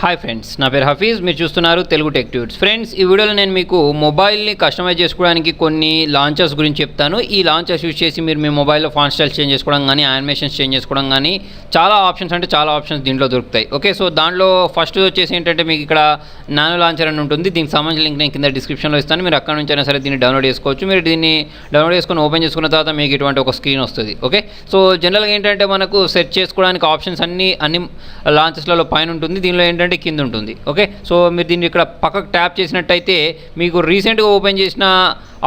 Hi friends, నా పేరు హఫీజ్. మీరు చూస్తున్నారు తెలుగు టెక్ ట్యూట్స్. ఫ్రెండ్స్, ఈ వీడియోలో నేను మీకు మొబైల్ని కస్టమైజ్ చేసుకోవడానికి కొన్ని లాంచర్స్ గురించి చెప్తాను. ఈ లాంచర్స్ యూజ్ చేసి మీరు మీ మొబైల్లో ఫాంట్ స్టైల్స్ చేంజ్ చేసుకోవడం కానీ, యానిమేషన్స్ చేంజ్ చేసుకోవడం కానీ చాలా ఆప్షన్స్ దీంట్లో దొరుకుతాయి. ఓకే, సో దాంట్లో ఫస్ట్ వచ్చేసి ఏంటంటే మీకు ఇక్కడ నానో లాంచర్ అని ఉంటుంది. దీనికి సంబంధించిన లింక్ నేను కింద డిస్క్రిప్షన్లో ఇస్తాను. మీరు అక్కడ నుంచి అయినా సరే దీన్ని డౌన్లోడ్ చేసుకోవచ్చు. మీరు దీన్ని డౌన్లోడ్ చేసుకొని ఓపెన్ చేసుకున్న తర్వాత మీకు ఇటువంటి ఒక స్క్రీన్ వస్తుంది. ఓకే, సో జనరల్గా ఏంటంటే మనకు సెట్ చేసుకోవడానికి ఆప్షన్స్ అన్ని లాంచెస్లలో పైన ఉంటుంది. దీనిలో ఏంటంటే కింద ఉంటుంది. ఓకే, సో మీరు దీన్ని ఇక్కడ పక్కకు ట్యాప్ చేసినట్టయితే మీకు రీసెంట్గా ఓపెన్ చేసిన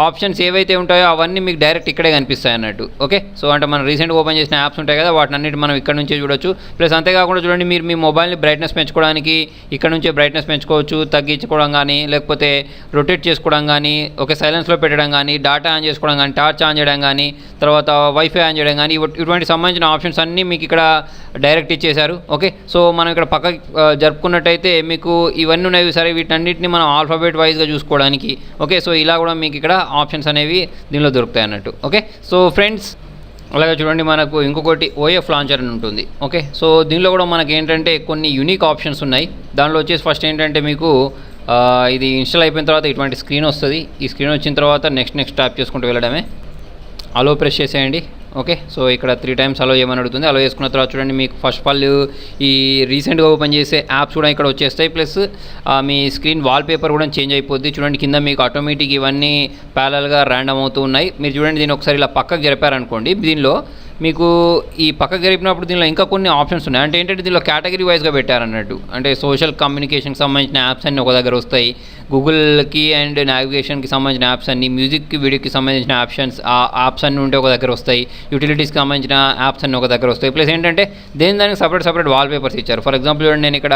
ఆప్షన్స్ ఏవైతే ఉంటాయో అవన్నీ మీకు డైరెక్ట్ ఇక్కడే కనిపిస్తాయి అన్నట్టు. ఓకే, సో అంటే మనం రీసెంట్గా ఓపెన్ చేసిన యాప్స్ ఉంటాయి కదా, వాటిని అన్నిటి మనం ఇక్కడ నుంచే చూడొచ్చు. ప్లస్ అంతేకాకుండా చూడండి, మీరు మీ మొబైల్ని బ్రైట్నెస్ పెంచుకోవడానికి ఇక్కడ నుంచే బ్రైట్నెస్ పెంచుకోవచ్చు, తగ్గించుకోవడం కానీ, లేకపోతే రొటేట్ చేసుకోవడం కానీ, ఓకే సైలెన్స్లో పెట్టడం కానీ, డేటా ఆన్ చేసుకోవడం కానీ, టార్చ్ ఆన్ చేయడం కానీ, తర్వాత వైఫై ఆన్ చేయడం కానీ, ఇటువంటి సంబంధించిన ఆప్షన్స్ అన్నీ మీకు ఇక్కడ డైరెక్ట్ ఇచ్చేశారు. ఓకే, సో మనం ఇక్కడ పక్కకి జరుపుకున్నట్టయితే మీకు ఇవన్నీ ఉన్నాయి సరే, వీటన్నిటిని మనం ఆల్ఫాబెట్ వైజ్గా చూసుకోవడానికి. ఓకే, సో ఇలా కూడా మీకు ఇక్కడ ఆప్షన్స్ అనేవి దీనిలో దొరుకుతాయి అన్నట్టు. ఓకే, సో ఫ్రెండ్స్ అలాగే చూడండి, మనకు ఇంకొకటి ఓఎఫ్ లాంచర్ అని ఉంటుంది. ఓకే, సో దీనిలో కూడా మనకి ఏంటంటే కొన్ని యూనిక్ ఆప్షన్స్ ఉన్నాయి. దానిలో వచ్చేసి ఫస్ట్ ఏంటంటే మీకు ఇది ఇన్స్టాల్ అయిపోయిన తర్వాత ఇటువంటి స్క్రీన్ వస్తుంది. ఈ స్క్రీన్ వచ్చిన తర్వాత నెక్స్ట్ ట్యాప్ చేసుకుంటూ వెళ్ళడమే. అలో ప్రెస్ చేసేయండి. ఓకే, సో ఇక్కడ 3 times అలో చేయమని అడుగుతుంది. అలో చేసుకున్న తర్వాత చూడండి, మీకు ఫస్ట్ ఆఫ్ ఆల్ ఈ రీసెంట్గా ఓపెన్ చేసే యాప్స్ కూడా ఇక్కడ వచ్చేస్తాయి. ప్లస్ మీ స్క్రీన్ వాల్పేపర్ కూడా చేంజ్ అయిపోద్ది. చూడండి, కింద మీకు ఆటోమేటిక్ ఇవన్నీ ప్యారల్గా ర్యాండమ్ అవుతూ ఉన్నాయి. మీరు చూడండి, దీన్ని ఒకసారి ఇలా పక్కకు జరిపారనుకోండి, దీనిలో మీకు ఈ పక్కకు జరిపినప్పుడు దీనిలో ఇంకా కొన్ని ఆప్షన్స్ ఉన్నాయి. అంటే ఏంటంటే దీనిలో కేటగిరీ వైజ్గా పెట్టారన్నట్టు. అంటే సోషల్ కమ్యూనికేషన్కి సంబంధించిన యాప్స్ అన్నీ ఒక దగ్గర వస్తాయి, గూగుల్కి అండ్ నావిగేషన్కి సంబంధించిన యాప్స్ అన్నీ, మ్యూజిక్కి వీడియోకి సంబంధించిన యాప్స్ అన్నీ ఉంటే ఒక దగ్గర వస్తాయి, యూటిలిటీస్కి సంబంధించిన యాప్స్ అన్నీ ఒక దగ్గర వస్తాయి. ప్లస్ ఏంటంటే దానికి సపరేట్ వాల్పేపర్స్ ఇచ్చారు. ఫర్ ఎగ్జాంపుల్ చూడండి, నేను ఇక్కడ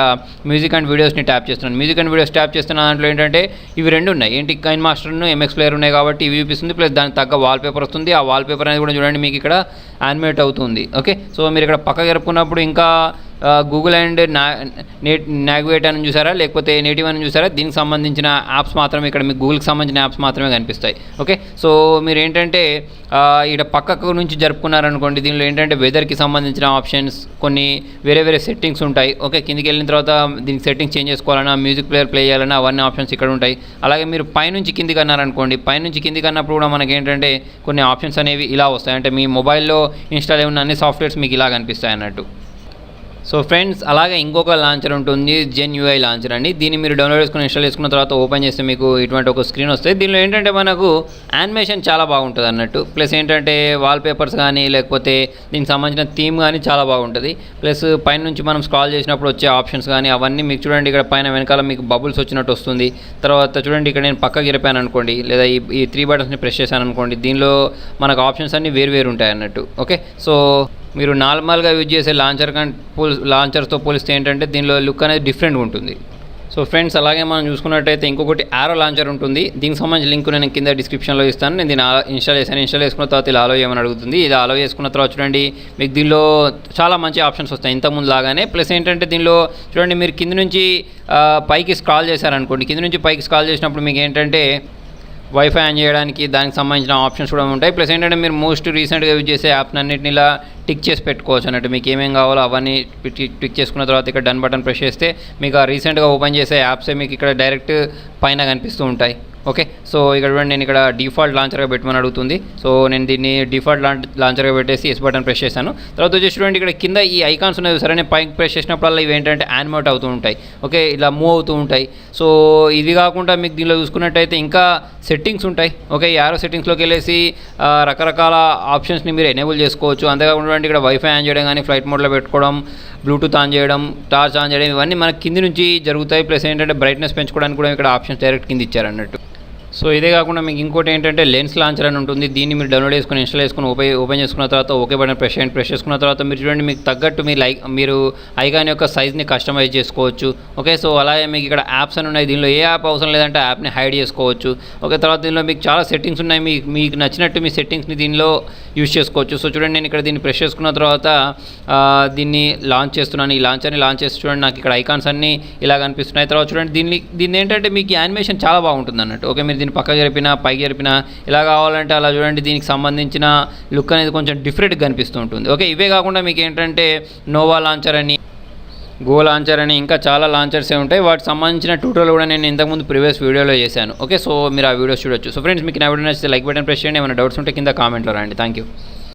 మ్యూజిక్ అండ్ వీడియోస్ని ట్యాప్ చేస్తున్నాను. మ్యూజిక్ అండ్ వీడియోస్ ట్యాప్ చేస్తున్న దాంట్లో ఏంటంటే ఇవి రెండు ఉన్నాయి. ఏంటి, కైన్ మాస్టర్ను ఎంఎక్స్ ప్లేయర్ ఉన్నాయి కాబట్టి ఇవి చూపిస్తుంది. ప్లస్ దానికి తగ్గ వాల్పేపర్ వస్తుంది. ఆ వాల్పేపర్ అనేది కూడా చూడండి మీకు ఇక్కడ యానిమేట్ అవుతుంది. ఓకే, సో మీరు ఇక్కడ పక్క జరుపుకున్నప్పుడు ఇంకా గూగుల్ అండ్ నావిగేట్ అని చూసారా, లేకపోతే నేటివ్ అని చూసారా, దీనికి సంబంధించిన యాప్స్ మాత్రమే ఇక్కడ మీకు గూగుల్కి సంబంధించిన యాప్స్ మాత్రమే కనిపిస్తాయి. ఓకే, సో మీరు ఏంటంటే ఇక్కడ పక్కకు నుంచి జరుపుకున్నారనుకోండి, దీనిలో ఏంటంటే వెదర్కి సంబంధించిన ఆప్షన్స్, కొన్ని వేరే సెట్టింగ్స్ ఉంటాయి. ఓకే, కిందికి వెళ్ళిన తర్వాత దీనికి సెట్టింగ్స్ చేంజ్ చేసుకోవాలన్నా, మ్యూజిక్ ప్లేయర్ ప్లే చేయాలన్నా అవన్నీ ఆప్షన్స్ ఇక్కడ ఉంటాయి. అలాగే మీరు పైనుంచి కిందికి అన్నారనుకోండి, పైనుంచి కిందికి అన్నప్పుడు కూడా మనకి ఏంటంటే కొన్ని ఆప్షన్స్ అనేవి ఇలా వస్తాయి. అంటే మీ మొబైల్లో ఇన్స్టాల్ అయిన అన్ని సాఫ్ట్వేర్స్ మీకు ఇలా కనిపిస్తాయి అన్నట్టు. సో ఫ్రెండ్స్, అలాగే ఇంకొక లాంచర్ ఉంటుంది, GenUI లాంచర్ అండి. దీన్ని మీరు డౌన్లోడ్ చేసుకుని ఇన్స్టాల్ చేసుకున్న తర్వాత ఓపెన్ చేస్తే మీకు ఇటువంటి ఒక స్క్రీన్ వస్తుంది. దీనిలో ఏంటంటే మనకు యానిమేషన్ చాలా బాగుంటుంది అన్నట్టు. ప్లస్ ఏంటంటే వాల్పేపర్స్ కానీ, లేకపోతే దీనికి సంబంధించిన థీమ్ కానీ చాలా బాగుంటుంది. ప్లస్ పైన నుంచి మనం స్క్రాల్ చేసినప్పుడు వచ్చే ఆప్షన్స్ కానీ అవన్నీ మీకు చూడండి, ఇక్కడ పైన వెనకాల మీకు బబుల్స్ వచ్చినట్టు వస్తుంది. తర్వాత చూడండి, ఇక్కడ నేను పక్కకి జరిపాను అనుకోండి, లేదా ఈ 3 buttonsని ప్రెస్ చేశాను అనుకోండి, దీనిలో మనకు ఆప్షన్స్ అన్నీ వేరు ఉంటాయి అన్నట్టు. ఓకే, సో మీరు నార్మల్గా యూజ్ చేసే లాంచర్తో పోలిస్తే ఏంటంటే దీనిలో లుక్ అనేది డిఫరెంట్గా ఉంటుంది. సో ఫ్రెండ్స్, అలాగే మనం చూసుకున్నట్టయితే ఇంకొకటి ఆరో లాంచర్ ఉంటుంది. దీనికి సంబంధించిన లింక్ నేను కింద డిస్క్రిప్షన్లో ఇస్తాను. నేను దీన్ని ఇన్స్టాల్ చేసుకున్న తర్వాత ఇలా అలో చేయమని అడుగుతుంది. ఇది అలో చేసుకున్న తర్వాత చూడండి, మీకు దీనిలో చాలా మంచి ఆప్షన్స్ వస్తాయి ఇంతకుముందు లాగానే. ప్లస్ ఏంటంటే దీనిలో చూడండి, మీరు కింద నుంచి పైకి స్క్రాల్ చేశారనుకోండి, కింద నుంచి పైకి స్క్రాల్ చేసినప్పుడు మీకు ఏంటంటే వైఫై ఆన్ చేయడానికి దానికి సంబంధించిన ఆప్షన్స్ కూడా ఉంటాయి. ప్లస్ ఏంటంటే మీరు మోస్ట్ రీసెంట్గా యూజ్ చేసే యాప్ని అన్నింటిని ఇలా టిక్ చేసి పెట్టుకోవచ్చు అన్నట్టు. మీకు ఏమేమి కావాలో అవన్నీ టిక్ చేసుకున్న తర్వాత ఇక్కడ డన్ బటన్ ప్రెస్ చేస్తే మీకు ఆ రీసెంట్గా ఓపెన్ చేసే యాప్సే మీకు ఇక్కడ డైరెక్ట్ పైన కనిపిస్తూ ఉంటాయి. ఓకే, సో ఇక్కడ నేను ఇక్కడ డిఫాల్ట్ లాంచర్గా పెట్టమని అడుగుతుంది. సో నేను దీన్ని డిఫాల్ట్ లాంచర్గా పెట్టేసి ఎస్ బటన్ ప్రెస్ చేశాను. తర్వాత వచ్చేసి చూడండి, ఇక్కడ కింద ఈ ఐకాన్స్ ఉన్నాయి సరే, నేను పైకి ప్రెస్ చేసినప్పుడల్లా ఇవి ఏంటంటే యానిమేట్ అవుతూ ఉంటాయి. ఓకే, ఇలా మూవ్ అవుతూ ఉంటాయి. సో ఇది కాకుండా మీకు దీనిలో చూసుకున్నట్టయితే ఇంకా సెట్టింగ్స్ ఉంటాయి. ఓకే, ఈ యారో సెట్టింగ్స్లోకి వెళ్ళేసి రకరకాల ఆప్షన్స్ని మీరు ఎనేబుల్ చేసుకోవచ్చు. అంతేకాకుండా ఇక్కడ వైఫై ఆన్ చేయడం కానీ, ఫ్లైట్ మోడ్లో పెట్టుకోవడం, బ్లూటూత్ ఆన్ చేయడం, టార్చ్ ఆన్ చేయడం, ఇవన్నీ మనకి కింది నుంచి జరుగుతాయి. ప్లస్ ఏంటంటే బ్రైట్నెస్ పెంచుకోవడానికి కూడా ఇక్కడ ఆప్షన్స్ డైరెక్ట్ కింద ఇచ్చారన్నట్టు. సో ఇదే కాకుండా మీకు ఇంకోటి ఏంటంటే లెన్స్ లాంచర్ అని ఉంటుంది. దీన్ని మీరు డౌన్లోడ్ చేసుకుని ఇన్స్టాల్ చేసుకుని ఓపెన్ చేసుకున్న తర్వాత ఓకే బటన్ ప్రెస్ చేసుకున్న తర్వాత మీరు చూడండి, మీకు తగ్గట్టు మీరు ఐకాన్ యొక్క సైజ్ని కస్టమైజ్ చేసుకోవచ్చు. ఓకే, సో అలాగే మీకు ఇక్కడ యాప్స్ అని ఉన్నాయి. దీనిలో ఏ యాప్ అవసరం లేదంటే యాప్ని హైడ్ చేసుకోవచ్చు. ఓకే, తర్వాత దీనిలో మీకు చాలా సెట్టింగ్స్ ఉన్నాయి. మీకు నచ్చినట్టు మీ సెట్టింగ్స్ని దీనిలో యూజ్ చేసుకోవచ్చు. సో చూడండి, నేను ఇక్కడ దీన్ని ప్రెస్ చేసుకున్న తర్వాత దీన్ని లాంచ్ చేస్తున్నాను. ఈ లాంచర్ని లాంచ్ చేసి చూడండి, నాకు ఇక్కడ ఐకాన్స్ అన్నీ ఇలా కనిపిస్తున్నాయి. తర్వాత చూడండి, దీన్ని ఏంటంటే మీకు యానిమేషన్ చాలా బాగుంటుంది అన్నట్టు. ఓకే, మీరు దీన్ని పక్కకి జరిపినా పైకి జరిపినా ఇలా కావాలంటే అలా చూడండి, దీనికి సంబంధించిన లుక్ అనేది కొంచెం డిఫరెంట్గా కనిపిస్తూ ఉంటుంది. ఓకే, ఇవే కాకుండా మీకు ఏంటంటే నోవా లాంచర్ అని, గో లాంచర్ అని ఇంకా చాలా లాంచర్సే ఉంటాయి. వాటికి సంబంధించిన ట్యూటోరియల్ కూడా నేను ఇంతకుముందు ప్రీవియస్ వీడియోలో చేశాను. ఓకే, సో మీరు ఆ వీడియోస్ చూడొచ్చు. సో ఫ్రెండ్స్, మీకు నా వీడియో నచ్చితే లైక్ బటన్ ప్రెస్ చేయండి. ఏమైనా డౌట్స్ ఉంటే కింద కామెంట్లో రాండి. Thank you.